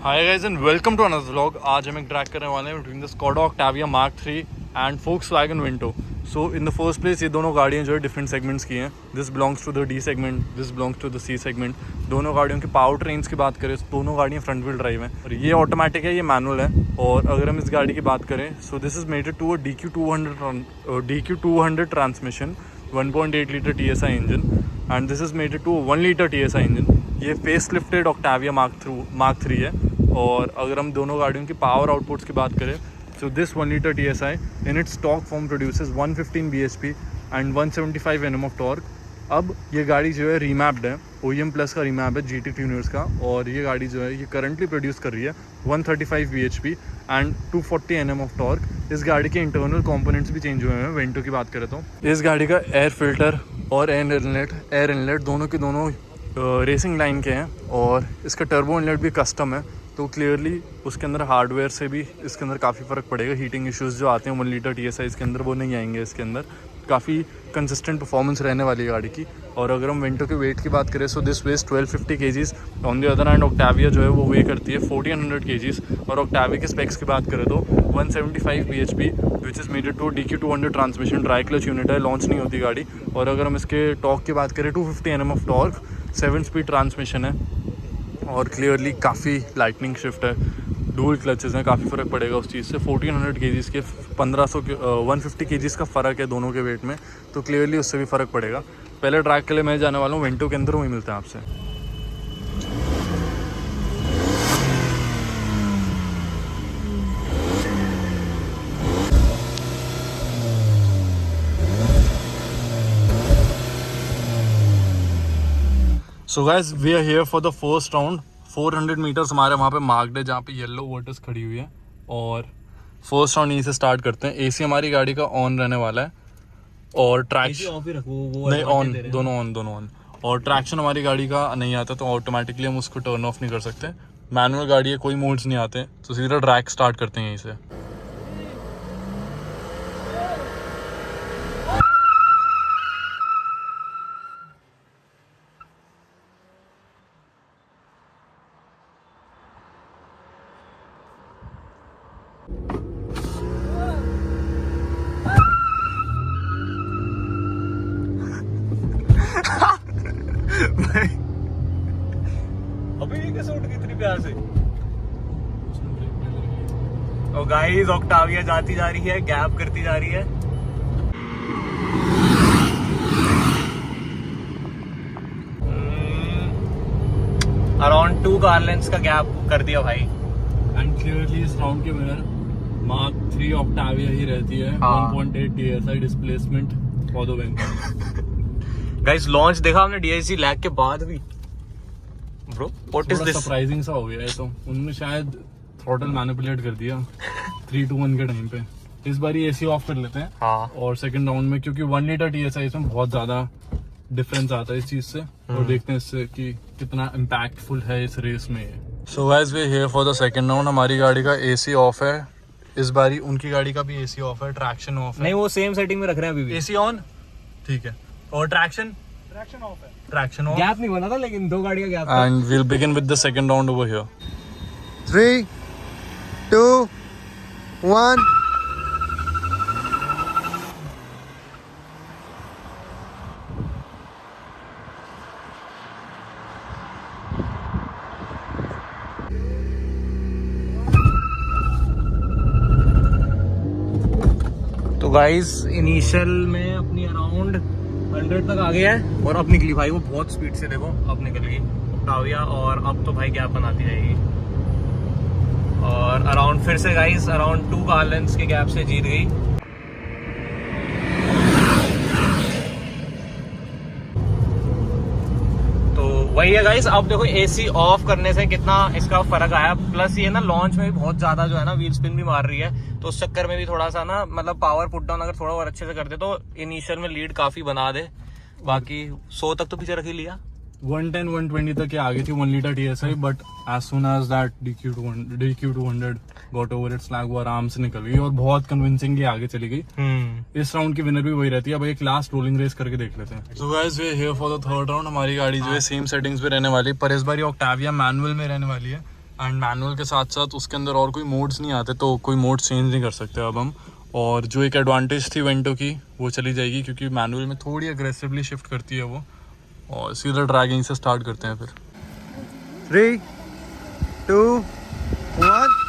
Hi guys and welcome to another vlog. आज हम एक ट्रैक करने वाले हैं between the Skoda Octavia mark 3 and Volkswagen Vento. So in the first place ये दोनों गाड़ियाँ जो है डिफरेंट सेगमेंट्स की हैं। This belongs to the D segment, this belongs to the C segment. दोनों गाड़ियों की पावर ट्रेन्स की बात करें तो दोनों गाड़ियाँ फ्रंट व्हील ड्राइव हैं और ये ऑटोमेटिक है, ये मैनुअल है। और अगर हम इस गाड़ी की बात करें so this is mated to a DQ200 transmission 1.8 litre TSI engine and this is mated to 1 litre TSI engine. ये फेस लिफ्टेड ऑक्टाविया मार्क 3 है। और अगर हम दोनों गाड़ियों की पावर आउटपुट्स की बात करें so this 1 litre TSI in its stock form produces 115 bhp and 175 Nm of torque. अब ये गाड़ी जो है रीमैप्ड है, OEM प्लस का रीमैप है GT ट्यूनर्स का। और ये गाड़ी जो है ये करंटली प्रोड्यूस कर रही है 135 bhp and 240 Nm of torque. इस गाड़ी के इंटरनल कंपोनेंट्स भी चेंज हुए हैं। वेंटो की बात करें तो इस गाड़ी का एयर फिल्टर और एयर इनलेट दोनों के दोनों रेसिंग लाइन के हैं और इसका टर्बो इनलेट भी कस्टम है। तो क्लियरली उसके अंदर हार्डवेयर से भी इसके अंदर काफ़ी फ़र्क पड़ेगा। हीटिंग इश्यूज़ जो आते हैं 1 लीटर TSI इसके अंदर वो नहीं आएंगे। इसके अंदर काफ़ी कंसिस्टेंट परफॉर्मेंस रहने वाली है गाड़ी की। और अगर हम वेंटो के वेट की बात करें so this weighs 1250 kgs। On the other hand Octavia जो है वो वे करती है 1400 kgs। और ऑक्टाविया के स्पेक्स की बात करें तो 175 bhp which is mated to DQ200 transmission. Dry clutch unit है, लॉन्च नहीं होती गाड़ी। और अगर हम इसके टॉर्क की बात करें 250 Nm of torque, 7 speed transmission है और क्लियरली काफ़ी लाइटनिंग शिफ्ट है, डुअल क्लचेस हैं, काफ़ी फ़र्क पड़ेगा उस चीज़ से। 1400 kgs के 150 kgs का फ़र्क है दोनों के वेट में, तो क्लियरली उससे भी फ़र्क पड़ेगा। पहले ट्रैक के लिए मैं जाने वाला हूँ वेंटो के अंदर, वहीं मिलते हैं आपसे। So guys we are here for the first round. 400 metres हमारे वहाँ पे मार्क्ड है जहाँ पे येलो वर्टस खड़ी हुई है। और फर्स्ट राउंड यहीं से स्टार्ट करते हैं। AC हमारी गाड़ी का ऑन रहने वाला है और ट्रैक्शन ऑफ ही रखो, वो नहीं ऑन, दोनों ऑन। और ट्रैक्शन हमारी गाड़ी का नहीं आता तो ऑटोमेटिकली हम उसको टर्न ऑफ नहीं कर सकते। मैनुअल गाड़ी है, कोई मोड्स नहीं आते, तो सीधा ट्रैक स्टार्ट करते हैं यहीं से। अबे ये कैसे उठ गई इतनी प्यार से। और गाइस ऑक्टाविया जाती जा रही है, गैप करती जा रही है। अराउंड 2 कार लेंथ्स का गैप कर दिया भाई। एंड क्लियरली इस राउंड के विनर मार्क 3 ऑक्टाविया ही रहती है। 1.8 TSI displacement for the win. Guys launch देखा हमने DIC लैग के बाद भी। Bro what is this? Surprising सा हो गया है। तो उन्होंने शायद थ्रॉटल मैनिपुलेट कर दिया 3-2-1 के टाइम पे। इस बार AC ऑफ कर लेते हैं। हाँ। और सेकंड राउंड में क्योंकि 1 लीटर TSI इसमें बहुत ज्यादा डिफरेंस आता है इस चीज से, और देखते हैं इससे कि कितना इम्पैक्टफुल है इस रेस में ये। So guys we here for the second round. हमारी गाड़ी का AC ऑफ है इस बारी, उनकी गाड़ी का भी AC ऑफ है, ट्रैक्शन ऑफ है। नहीं वो सेम सेटिंग में रख रहे हैं अभी भी। AC ऑन, ठीक है। और ट्रैक्शन ऑफ है, ट्रैक्शन ऑफ। गैप नहीं बना था लेकिन 2 गाड़ी का gap. And we'll begin with the second round over here. 3, 2, 1. तो गाइस इनिशियल में अपनी अराउंड 100 तक आ गया है और अब निकली भाई वो बहुत स्पीड से। देखो अब निकल गई ऑक्टाविया और अब तो भाई गैप बनाती जाएगी। और अराउंड फिर से गाइस अराउंड 2 कार लेंथ्स के गैप से जीत गई। तो वही है गाइस। अब देखो AC ऑफ करने से कितना इसका फर्क आया। प्लस ये ना लॉन्च में भी बहुत ज्यादा जो है ना व्हील स्पिन भी मार रही है, तो उस चक्कर में भी थोड़ा सा ना मतलब पावर पुट डाउन अगर थोड़ा और अच्छे से कर दे तो इनिशियल में लीड काफी बना दे। बाकी 100 तक तो पीछे रख ही लिया। 110-120 तक आ गई थी 1 litre TSI, but as soon as that DQ200 got over its lag, वो आराम से निकल गई और बहुत कन्विंसिंगली आगे चली गई। इस राउंड की विनर भी वही रहती है। अब एक लास्ट रोलिंग रेस करके देख लेते हैं। So guys we here for the third round. हमारी गाड़ी जो है सेम सेटिंग्स पे रहने वाली है, पर इस बार ये ऑक्टाविया मैनुअल में रहने वाली है। एंड मैनुअल के साथ साथ उसके अंदर और कोई मोड्स नहीं आते, तो कोई मोड चेंज नहीं कर सकते अब हम। और जो एक एडवांटेज थी वेंटो की वो चली जाएगी, क्योंकि मैनुअल में थोड़ी अग्रेसिवली शिफ्ट करती है वो। और सीधा ड्रैगिंग से स्टार्ट करते हैं फिर। 3, 2, 1।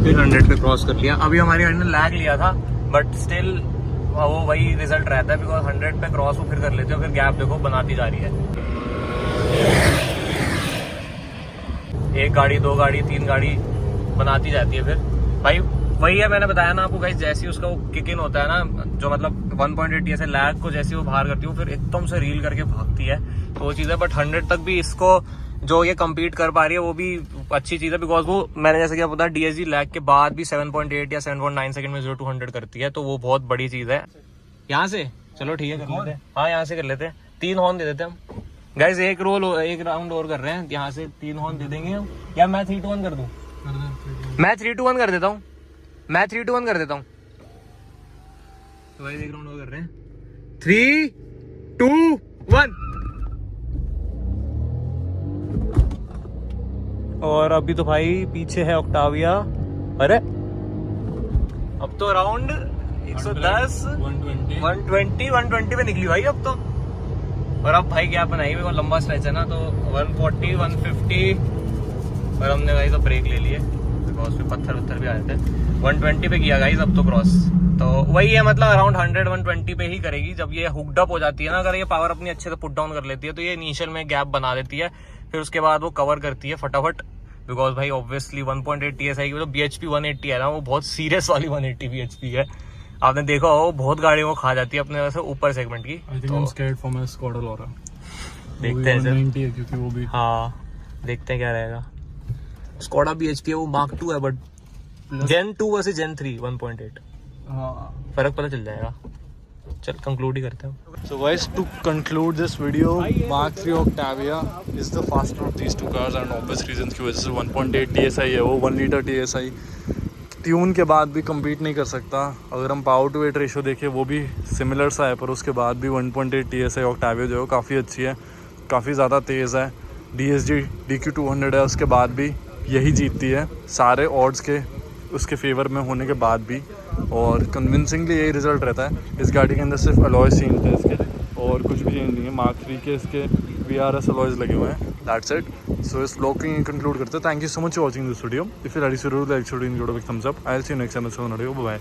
फिर 100 पे क्रॉस कर लिया। अभी हमारी गाड़ी ने लैग लिया था, बट स्टिल वो वही रिजल्ट रहता है, बिकॉज 100 पे क्रॉस वो फिर कर लेते हो, फिर गैप देखो बनाती जा रही है। एक गाड़ी, 2 गाड़ी, 3 गाड़ी बनाती जाती है फिर। भाई वही है, मैंने बताया ना आपको गाइस, जैसे ही उसका वो किक इन होता है ना, जो मतलब 1.8 ऐसे लैग को जैसे वो बाहर करती है, फिर एकदम से रील करके भागती है, तो वो चीज़ है। बट 100 तक भी इसको जो ये कम्पीट कर पा रही है वो भी अच्छी चीज़ है, बिकॉज वो मैंने जैसे कि पता DSG लैग के बाद भी 7.8 या 7.9 सेकंड में 0 to 100 करती है, तो वो बहुत बड़ी चीज़ है। यहाँ से चलो ठीक है कर लेते हैं, हाँ यहाँ से कर लेते हैं, 3 हॉर्न दे देते हैं हम गाइस। एक राउंड और कर रहे हैं, यहाँ से 3 हॉर्न दे देंगे हम। या मैं 3 to 1 कर दूँ? मैं 3 to 1 कर देता हूँ, मैं 3 to 1 कर देता हूँ। तो भाई एक राउंड और कर रहे हैं, 3, 2, 1। और अभी तो भाई पीछे है ऑक्टाविया। अरे अब तो अराउंड 110, 120 पे निकली भाई अब तो। और अब भाई क्या बनाई, वो लंबा स्ट्रेच है ना, तो 140, 150। और हमने भाई तो ब्रेक ले लिए, बिकॉज पे पत्थर भी आए थे। 120 पे किया गाइस अब तो क्रॉस। तो वही है, मतलब अराउंड 100, 120 पे ही करेगी। जब ये हुक्ड अप हो जाती है ना, अगर ये पावर अपनी अच्छे से पुट डाउन कर लेती है, तो ये इनिशियल में गैप बना देती है, फिर उसके बाद वो कवर करती है फटाफट। बिकॉज भाई ऑब्वियसली 1.8 TSI की मतलब BHP 180 है ना, वो बहुत सीरियस वाली 180 BHP है। आपने देखा हो वो बहुत गाड़ियों को खा जाती है अपने वैसे ऊपर सेगमेंट की। देखते हैं सर, 190 है क्योंकि वो भी। हाँ देखते हैं क्या रहेगा। स्कोडा BHP है वो Mark 2 है, बट Gen 2 वर्सेस Gen 3 1.8 फर्क पता चल जाएगा। चल कंक्लूड ही करते हैं। So guys, to conclude this video, Mark 3 Octavia is the faster of these two cars and obvious reasons की वजह से 1.8 TSI है वो, 1 लीटर TSI ट्यून के बाद भी compete नहीं कर सकता। अगर हम पावर टू वेट रेशो देखें वो भी सिमिलर सा है, पर उसके बाद भी 1.8 TSI Octavia जो है काफ़ी अच्छी है, काफ़ी ज़्यादा तेज़ है। DSG DQ 200 है, उसके बाद भी यही जीतती है सारे ऑड्स के उसके फेवर में होने के बाद भी, और कन्विंसिंगली यही रिजल्ट रहता है। इस गाड़ी के अंदर सिर्फ अलॉय चेंज थे इसके, और कुछ भी चेंज नहीं है। Mark 3 के इसके VRS अलॉयज लगे हुए हैं, दैट्स इट। सो इस ब्लॉग को कंक्लूड करते हैं। Thank you so much for watching this video. If you like this video, like video, give it a big thumbs up. I will see you next time, bye.